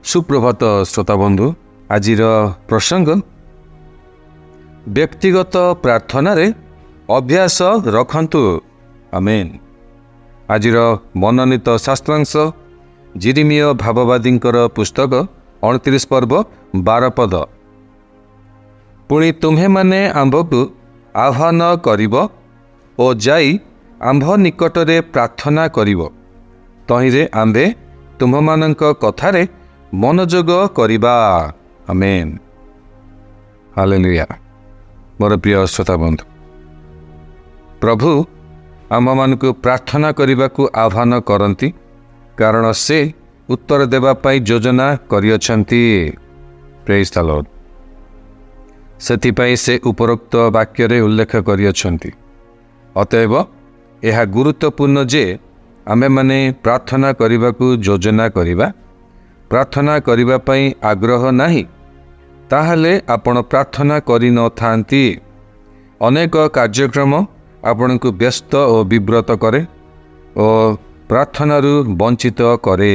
सुप्रभात श्रोता बंधु आज प्रसंग व्यक्तिगत प्रार्थना रे अभ्यास रखंतु आमेन। आज मनोनीत शास्त्रांश जिरिमिय भाववादी पुस्तक 29 पर्व 12 पद। पुणी तुम्हे माने आंभ को आह्वान करिब ओ जाई आंभ निकटरे प्रार्थना करिब तहिरे आंभे तुम्हमानंक कथारे मनोजोग करिबा आमेन। हालेलुया। मोर प्रिय श्रोता बंधु, प्रभु आम मानकु प्रार्थना करने आह्वान करती कारण से उत्तर देवा पाई योजना करियछंती। Praise the Lord. सेथिपाई से उपरोक्त वाक्य रे उल्लेख करियछंती। अतएव यह गुरुत्वपूर्ण जे आमे माने प्रार्थना करने को योजना करिबा, प्रार्थना करने पाई आग्रह नहीं ताहले आपण प्रार्थना करि न थांती। अनेक कार्यक्रम आपण को व्यस्त और विव्रत करे और प्रार्थनारू वंचित करे।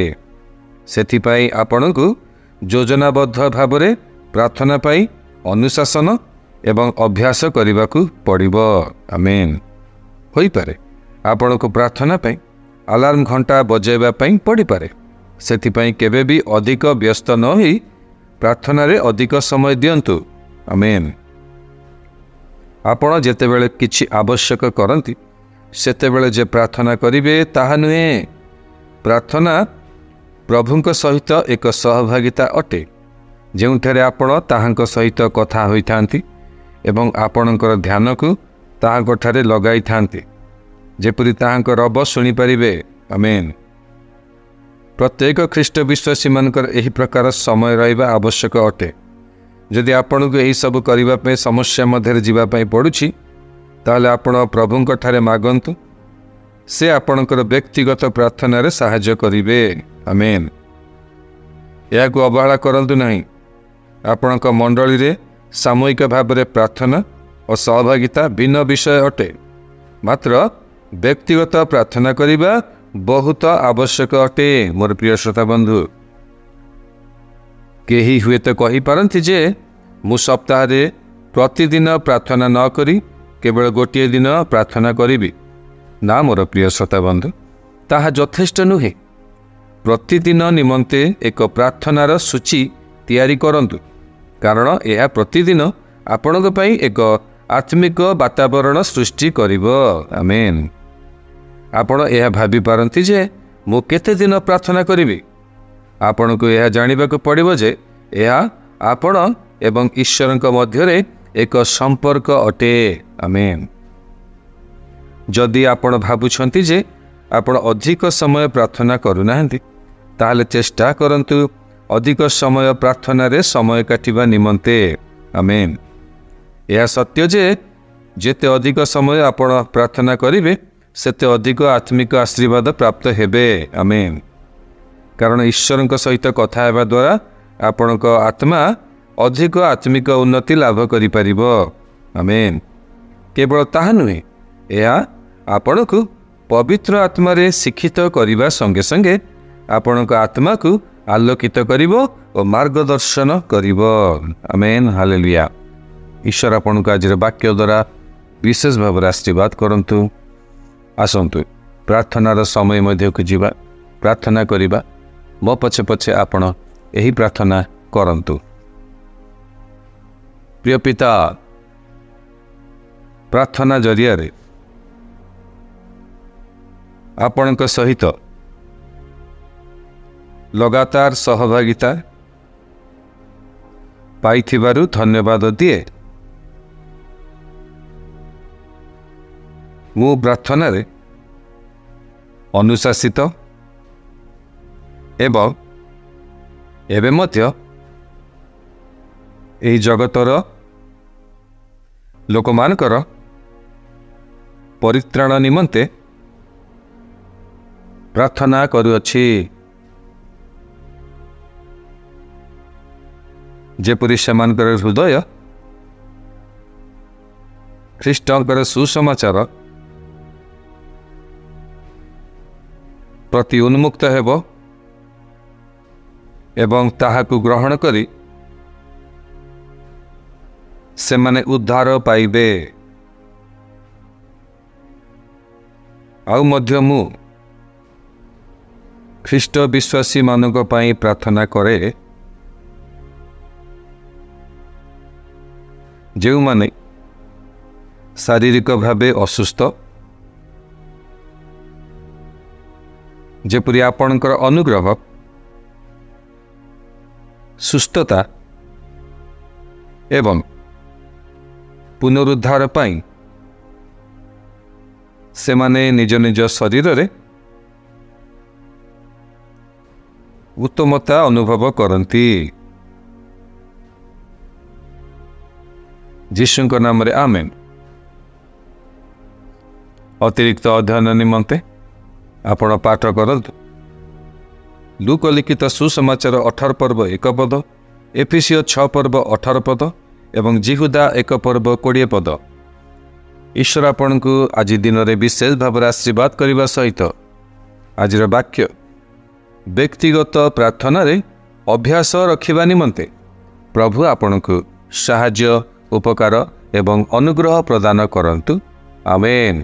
सेथिपाई आपण को योजनाबद्ध भाव में प्रार्थना पाई अनुशासन एवं अभ्यास करने को पड़िबो आमेन। होई पारे आपण को प्रार्थना पाई अलार्म घंटा बजाइबा पाई पड़ी पारे। सेथिपाई केबे भी अधिक व्यस्त न होई प्रार्थना रे अधिक समय दियंतु आमेन। आपण जेतेबेले किछि आवश्यक करंती सेतेबेले जे प्रार्थना करिवे ताहा नुहे। प्रार्थना प्रभुंक सहित एक सहभागिता अटे जेउठारे आपण ताहांक सहित कथा होइथांती एवं आपणकर ध्यान को ताहांक ठारे लगाई थांती जेपरि ताहांक रब सुनि परिबे आमेन। प्रत्येक ख्रीष्ट विश्वासी मानकर एही प्रकार समय रहिबा आवश्यक अटे। जदि आपण को एही सब करिबा पे समस्या मध्य जीवा पई पड़ुछि ताले आपण प्रभुंक ठारे मागंतु, से आपणकर व्यक्तिगत प्रार्थना रे सहाय्य करिवे आमेन। या को अवहेला करंतु नहीं। आपणक मंडली रे सामूहिक भाव में प्रार्थना और सहभागिता भिन्न विषय अटे, मात्र व्यक्तिगत प्रार्थना करिबा बहुत आवश्यक अटे। मोर प्रिय श्रोता बंधु, केही हुए तो कही पारंती जे मु सप्ताह रे प्रतिदिन प्रार्थना न करी केवल गोटे दिन प्रार्थना करिबी। ना मोर प्रिय श्रोता बंधु, ताहा यथेष्ट नुहे। प्रतिदिन निमंते एक प्रार्थनार सूची तैयारी करंतु कारण यह प्रतिदिन आपणक पई एक आत्मिक वातावरण सृष्टि करिवो आमेन। आपण यह भाभी पारंती जे मु केते दिन प्रार्थना करिबी। आपण को यह जानिबा को पड़िबो जे यह आपण एवं ईश्वरक मध्य रे एक संपर्क अटे आमेन। जदि आपण भाबुछंती जे आपण अधिक समय प्रार्थना करूनाहंती ताहले चेष्टा करंतु अधिक समय प्रार्थना रे समय काटिबा निमंते आमेन। यह सत्य जे जेते अधिक समय आपण प्रार्थना करिवे सेते अधिक आत्मिक आशीर्वाद प्राप्त हेबे आमेन। कारण ईश्वरक सहित कथा हेबा द्वारा आपणक आत्मा अधिक आत्मिक उन्नति लाभ करि परिबो आमेन। केवल ताहा नुहे, यह आपणक पवित्र आत्मा रे शिक्षित करिबा संगे संगे आपणक आत्मा को आलोकित करिबो और मार्गदर्शन करिबो आमेन। हालेलुया। ईश्वर आपणक आज वाक्य द्वारा विशेष भाव में आशीर्वाद करंतु। आसंतु प्रार्थनार समय मध्य को जीवा, प्रार्थना करिबा। मो पछे पछे आपण यही प्रार्थना करंतु। प्रिय पिता, प्रार्थना जरिया रे आपणक सहित लगातार सहभागिता पाइथिबारु धन्यवाद दिए। मु प्रार्थना रे अनुशासित एवं एवं मध्य एही जगतर लोक मानकर परित्राण निमंते प्रार्थना करुअछि। जेपरि सेमानकर हृदय ख्रीष्टंकर सुसमाचार प्रति उन्मुक्त हेब एवं ताहाकु ग्रहण करी सेमाने उद्धार पाइबे। आउ मध्य मु ख्रीष्ट विश्वासी मानक पाई प्रार्थना करे जो माने शारीरिक भावे असुस्थ जेपरि आपणकर अनुग्रह सुस्थता एवं पुनरुद्धार पाई से माने निज निज शरीर रे उत्तमता अनुभव करती। जीशु नाम रे आमेन। अतिरिक्त अध्ययन निमंते आपण पाठ करंतु लूक लिखित सुसमाचार 18 पर्व 1 पद, एफिसियो 6 पर्व 18 पद एवं जिहुदा 1 पर्व 20 पद। ईश्वर आपण को आज दिन में विशेष भाव आशीर्वाद करने सहित आज वाक्य व्यक्तिगत प्रार्थना रे अभ्यास रखिबा निमंते प्रभु आपण को साहाय्य उपकार एवं अनुग्रह प्रदान करंतु। आमेन।